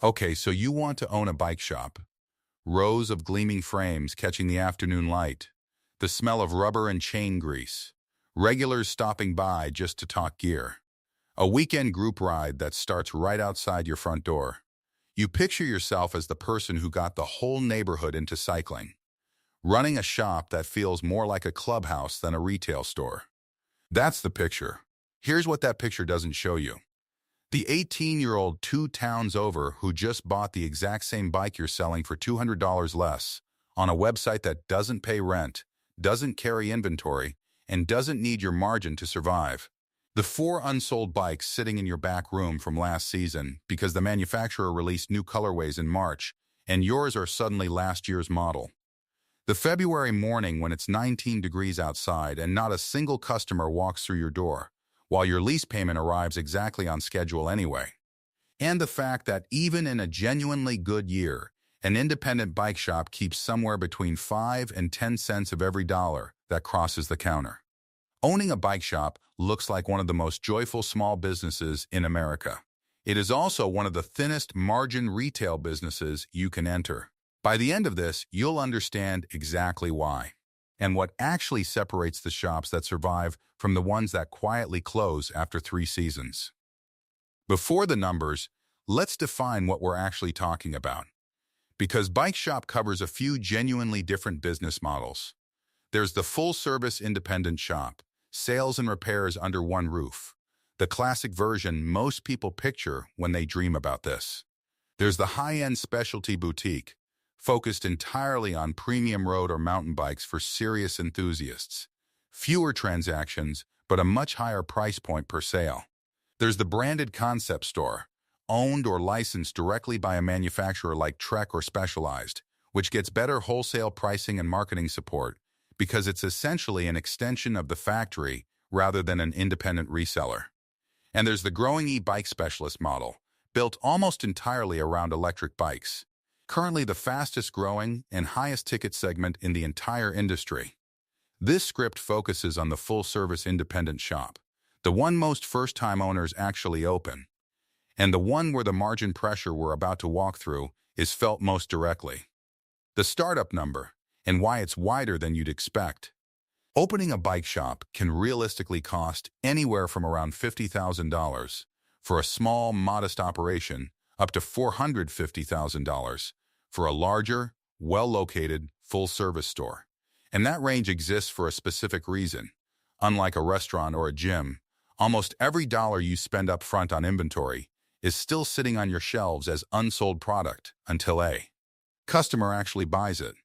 Okay, so you want to own a bike shop. Rows of gleaming frames catching the afternoon light, the smell of rubber and chain grease, regulars stopping by just to talk gear, a weekend group ride that starts right outside your front door. You picture yourself as the person who got the whole neighborhood into cycling, running a shop that feels more like a clubhouse than a retail store. That's the picture. Here's what that picture doesn't show you. The 18-year-old 2 towns over who just bought the exact same bike you're selling for $200 less on a website that doesn't pay rent, doesn't carry inventory, and doesn't need your margin to survive. The 4 unsold bikes sitting in your back room from last season because the manufacturer released new colorways in March, and yours are suddenly last year's model. The February morning when it's 19 degrees outside and not a single customer walks through your door, while your lease payment arrives exactly on schedule anyway. And the fact that even in a genuinely good year, an independent bike shop keeps somewhere between 5 and 10 cents of every dollar that crosses the counter. Owning a bike shop looks like one of the most joyful small businesses in America. It is also one of the thinnest margin retail businesses you can enter. By the end of this, you'll understand exactly why, and what actually separates the shops that survive from the ones that quietly close after 3 seasons. Before the numbers, let's define what we're actually talking about. Because Bike Shop covers a few genuinely different business models. There's the full-service independent shop, sales and repairs under one roof, the classic version most people picture when they dream about this. There's the high-end specialty boutique, focused entirely on premium road or mountain bikes for serious enthusiasts. Fewer transactions, but a much higher price point per sale. There's the branded concept store, owned or licensed directly by a manufacturer like Trek or Specialized, which gets better wholesale pricing and marketing support because it's essentially an extension of the factory rather than an independent reseller. And there's the growing e-bike specialist model, built almost entirely around electric bikes, currently the fastest growing and highest ticket segment in the entire industry. This script focuses on the full-service independent shop, the one most first-time owners actually open, and the one where the margin pressure we're about to walk through is felt most directly. The startup number, and why it's wider than you'd expect. Opening a bike shop can realistically cost anywhere from around $50,000 for a small, modest operation up to $450,000 for a larger, well-located, full-service store. And that range exists for a specific reason. Unlike a restaurant or a gym, almost every dollar you spend up front on inventory is still sitting on your shelves as unsold product until a customer actually buys it.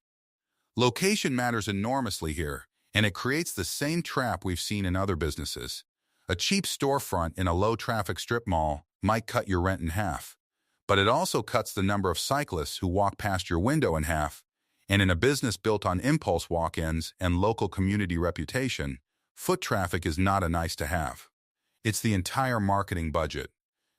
Location matters enormously here, and it creates the same trap we've seen in other businesses. A cheap storefront in a low-traffic strip mall might cut your rent in half, but it also cuts the number of cyclists who walk past your window in half. And in a business built on impulse walk-ins and local community reputation, foot traffic is not a nice-to-have. It's the entire marketing budget.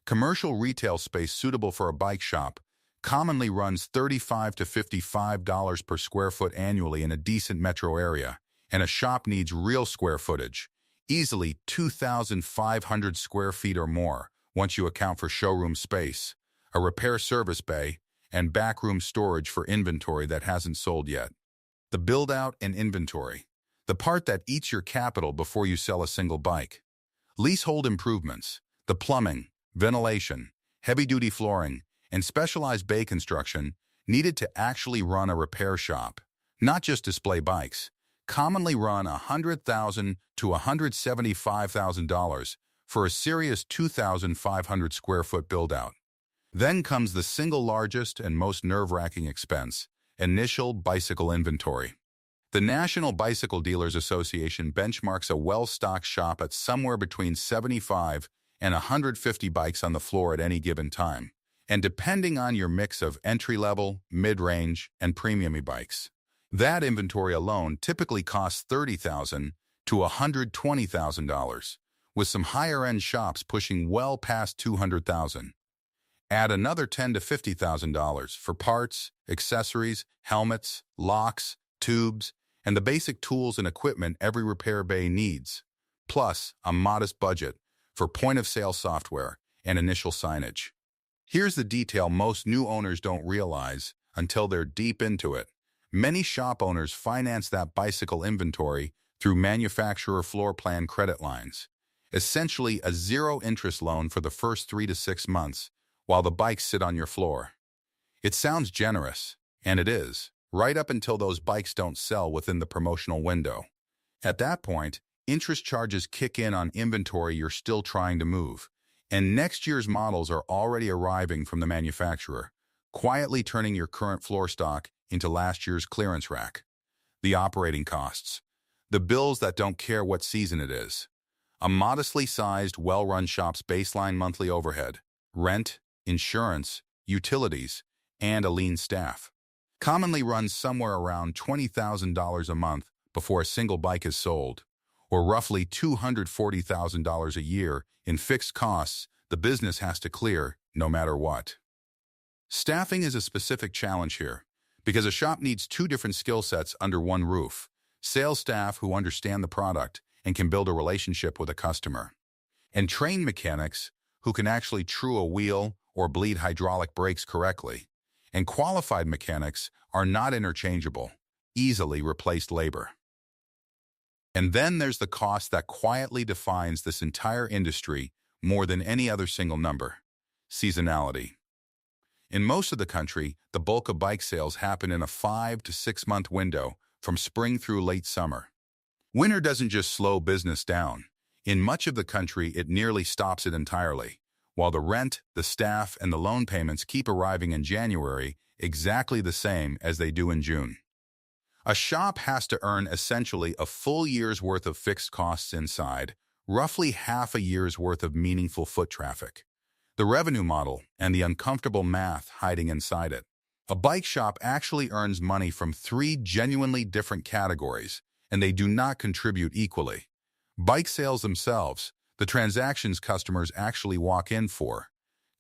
Commercial retail space suitable for a bike shop commonly runs $35 to $55 per square foot annually in a decent metro area, and a shop needs real square footage, easily 2,500 square feet or more once you account for showroom space, a repair service bay, and backroom storage for inventory that hasn't sold yet. The build-out and inventory, the part that eats your capital before you sell a single bike. Leasehold improvements, the plumbing, ventilation, heavy-duty flooring, and specialized bay construction needed to actually run a repair shop, not just display bikes, commonly run $100,000 to $175,000 for a serious 2,500 square foot build-out. Then comes the single largest and most nerve-wracking expense, initial bicycle inventory. The National Bicycle Dealers Association benchmarks a well-stocked shop at somewhere between 75 and 150 bikes on the floor at any given time, and depending on your mix of entry-level, mid-range, and premium e-bikes. That inventory alone typically costs $30,000 to $120,000, with some higher-end shops pushing well past $200,000. Add another $10,000 to $50,000 for parts, accessories, helmets, locks, tubes, and the basic tools and equipment every repair bay needs, plus a modest budget for point-of-sale software and initial signage. Here's the detail most new owners don't realize until they're deep into it. Many shop owners finance that bicycle inventory through manufacturer floor plan credit lines, essentially a zero-interest loan for the first 3 to 6 months while the bikes sit on your floor. It sounds generous, and it is, right up until those bikes don't sell within the promotional window. At that point, interest charges kick in on inventory you're still trying to move, and next year's models are already arriving from the manufacturer, quietly turning your current floor stock into last year's clearance rack. The operating costs. The bills that don't care what season it is. A modestly sized, well-run shop's baseline monthly overhead, rent, insurance, utilities, and a lean staff commonly runs somewhere around $20,000 a month before a single bike is sold, or roughly $240,000 a year in fixed costs the business has to clear no matter what. Staffing is a specific challenge here, because a shop needs two different skill sets under one roof: sales staff who understand the product and can build a relationship with a customer, and trained mechanics who can actually true a wheel or bleed hydraulic brakes correctly. And qualified mechanics are not interchangeable, easily replaced labor. And then there's the cost that quietly defines this entire industry more than any other single number: seasonality. In most of the country, the bulk of bike sales happen in a 5 to 6 month window from spring through late summer. Winter doesn't just slow business down. In much of the country, it nearly stops it entirely, while the rent, the staff, and the loan payments keep arriving in January exactly the same as they do in June. A shop has to earn essentially a full year's worth of fixed costs inside, roughly half a year's worth of meaningful foot traffic. The revenue model and the uncomfortable math hiding inside it. A bike shop actually earns money from 3 genuinely different categories, and they do not contribute equally. Bike sales themselves, the transactions customers actually walk in for,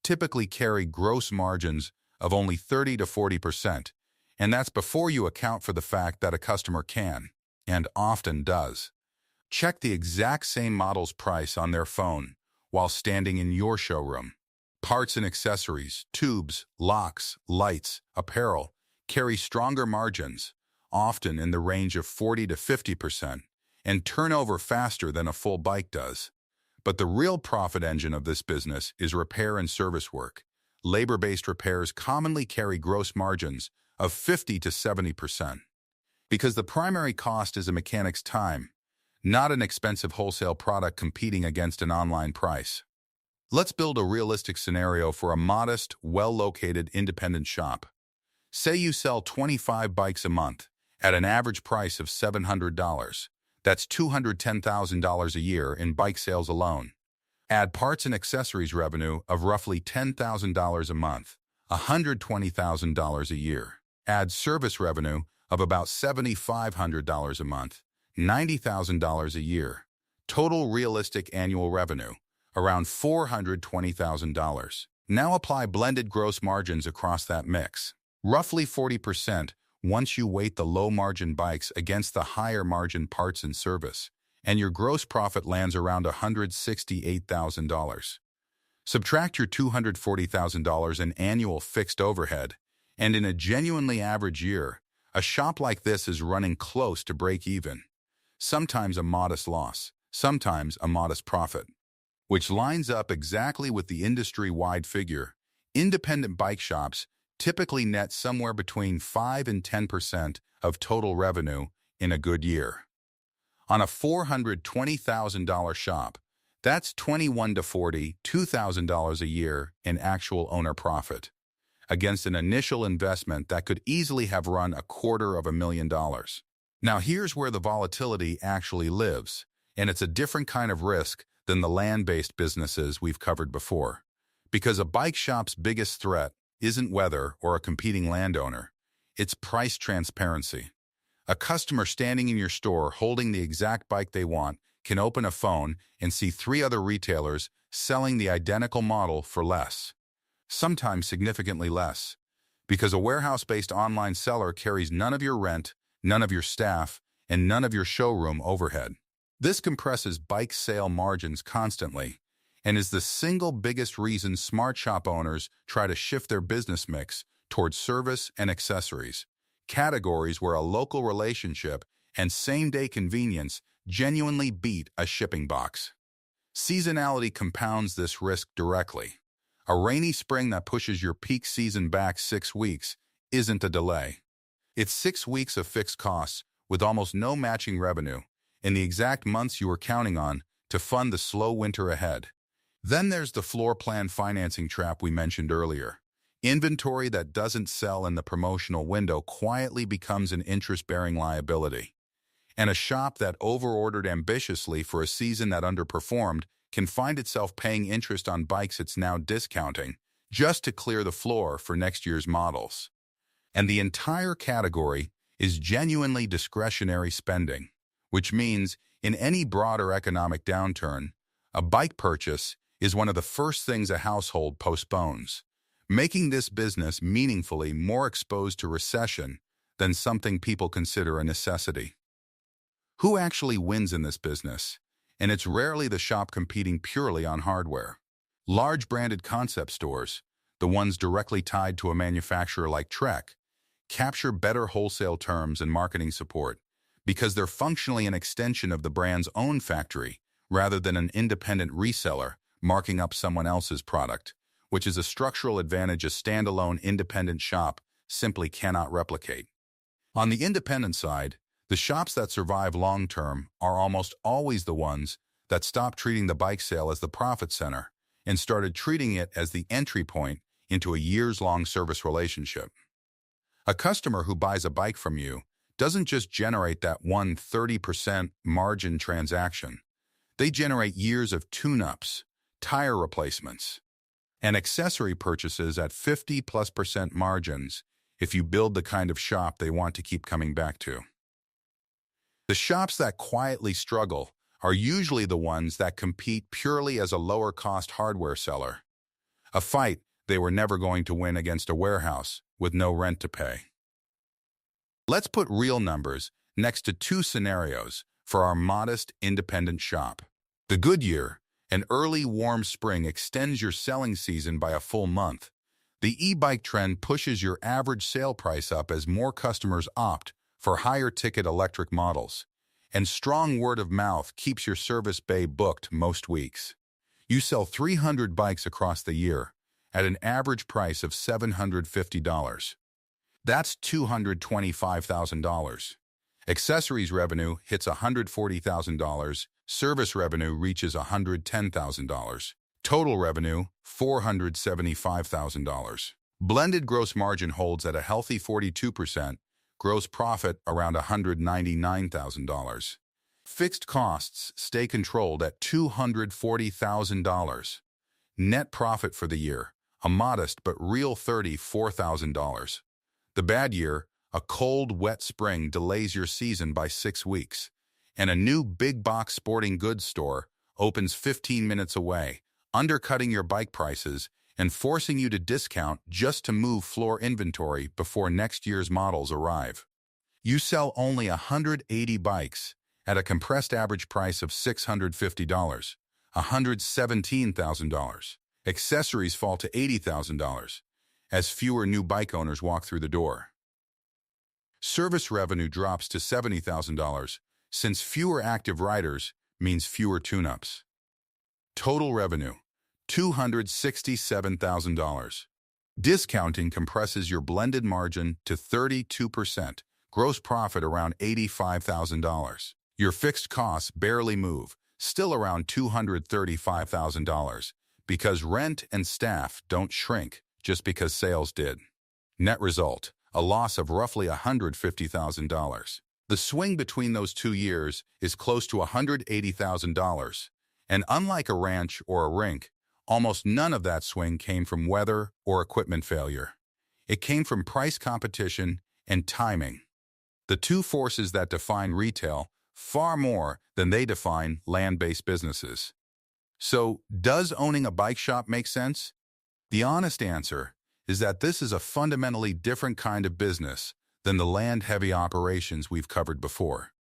typically carry gross margins of only 30 to 40%, and that's before you account for the fact that a customer can, and often does, check the exact same model's price on their phone while standing in your showroom. Parts and accessories, tubes, locks, lights, apparel carry stronger margins, often in the range of 40 to 50%, and turn over faster than a full bike does. But the real profit engine of this business is repair and service work. Labor-based repairs commonly carry gross margins of 50 to 70%, because the primary cost is a mechanic's time, not an expensive wholesale product competing against an online price. Let's build a realistic scenario for a modest, well-located independent shop. Say you sell 25 bikes a month at an average price of $700. That's $210,000 a year in bike sales alone. Add parts and accessories revenue of roughly $10,000 a month, $120,000 a year. Add service revenue of about $7,500 a month, $90,000 a year. Total realistic annual revenue, around $420,000. Now apply blended gross margins across that mix, roughly 40% once you weight the low-margin bikes against the higher-margin parts and service, and your gross profit lands around $168,000. Subtract your $240,000 in annual fixed overhead, and in a genuinely average year, a shop like this is running close to break even. Sometimes a modest loss, sometimes a modest profit, which lines up exactly with the industry-wide figure. Independent bike shops typically net somewhere between 5 and 10% of total revenue in a good year. On a $420,000 shop, that's $21,000 to $42,000 a year in actual owner profit, against an initial investment that could easily have run $250,000. Now here's where the volatility actually lives, and it's a different kind of risk than the land-based businesses we've covered before. Because a bike shop's biggest threat isn't weather or a competing landowner, it's price transparency. A customer standing in your store holding the exact bike they want can open a phone and see 3 other retailers selling the identical model for less, sometimes significantly less, because a warehouse-based online seller carries none of your rent, none of your staff, and none of your showroom overhead. This compresses bike sale margins constantly, and is the single biggest reason smart shop owners try to shift their business mix towards service and accessories, categories where a local relationship and same-day convenience genuinely beat a shipping box. Seasonality compounds this risk directly. A rainy spring that pushes your peak season back 6 weeks isn't a delay. It's 6 weeks of fixed costs with almost no matching revenue in the exact months you were counting on to fund the slow winter ahead. Then there's the floor plan financing trap we mentioned earlier. Inventory that doesn't sell in the promotional window quietly becomes an interest-bearing liability. And a shop that overordered ambitiously for a season that underperformed can find itself paying interest on bikes it's now discounting just to clear the floor for next year's models. And the entire category is genuinely discretionary spending, which means in any broader economic downturn, a bike purchase is one of the first things a household postpones, making this business meaningfully more exposed to recession than something people consider a necessity. Who actually wins in this business? And it's rarely the shop competing purely on hardware. Large branded concept stores, the ones directly tied to a manufacturer like Trek, capture better wholesale terms and marketing support because they're functionally an extension of the brand's own factory rather than an independent reseller marking up someone else's product, which is a structural advantage a standalone independent shop simply cannot replicate. On the independent side, the shops that survive long-term are almost always the ones that stopped treating the bike sale as the profit center and started treating it as the entry point into a years-long service relationship. A customer who buys a bike from you doesn't just generate that 30% margin transaction. They generate years of tune-ups, tire replacements, and accessory purchases at 50+% margins if you build the kind of shop they want to keep coming back to. The shops that quietly struggle are usually the ones that compete purely as a lower-cost hardware seller, a fight they were never going to win against a warehouse with no rent to pay. Let's put real numbers next to two scenarios for our modest independent shop. The good year, an early warm spring extends your selling season by a full month. The e-bike trend pushes your average sale price up as more customers opt for higher-ticket electric models, and strong word of mouth keeps your service bay booked most weeks. You sell 300 bikes across the year at an average price of $750. That's $225,000. Accessories revenue hits $140,000, service revenue reaches $110,000, total revenue $475,000. Blended gross margin holds at a healthy 42%, gross profit around $199,000. Fixed costs stay controlled at $240,000. Net profit for the year, a modest but real $34,000. The bad year, a cold, wet spring delays your season by 6 weeks, and a new big-box sporting goods store opens 15 minutes away, undercutting your bike prices and forcing you to discount just to move floor inventory before next year's models arrive. You sell only 180 bikes at a compressed average price of $650, $117,000. Accessories fall to $80,000 as fewer new bike owners walk through the door. Service revenue drops to $70,000 since fewer active riders means fewer tune-ups. Total revenue, $267,000. Discounting compresses your blended margin to 32%, gross profit around $85,000. Your fixed costs barely move, still around $235,000, because rent and staff don't shrink just because sales did. Net result, a loss of roughly $150,000. The swing between those 2 years is close to $180,000, and unlike a ranch or a rink, almost none of that swing came from weather or equipment failure. It came from price competition and timing, the two forces that define retail far more than they define land-based businesses. So, does owning a bike shop make sense? The honest answer is that this is a fundamentally different kind of business than the land-heavy operations we've covered before,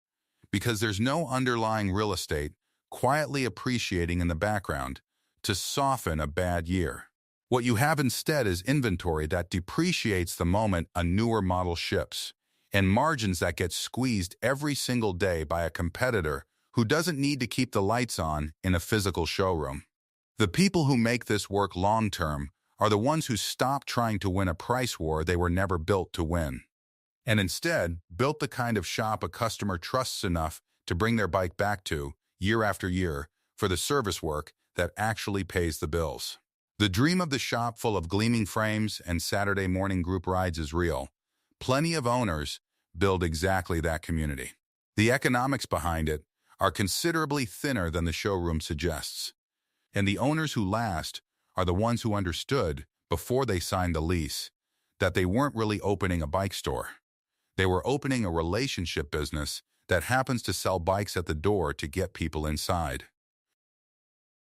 because there's no underlying real estate quietly appreciating in the background to soften a bad year. What you have instead is inventory that depreciates the moment a newer model ships, and margins that get squeezed every single day by a competitor who doesn't need to keep the lights on in a physical showroom. The people who make this work long-term are the ones who stop trying to win a price war they were never built to win, and instead built the kind of shop a customer trusts enough to bring their bike back to, year after year, for the service work that actually pays the bills. The dream of the shop full of gleaming frames and Saturday morning group rides is real. Plenty of owners build exactly that community. The economics behind it are considerably thinner than the showroom suggests. And the owners who last are the ones who understood, before they signed the lease, that they weren't really opening a bike store. They were opening a relationship business that happens to sell bikes at the door to get people inside.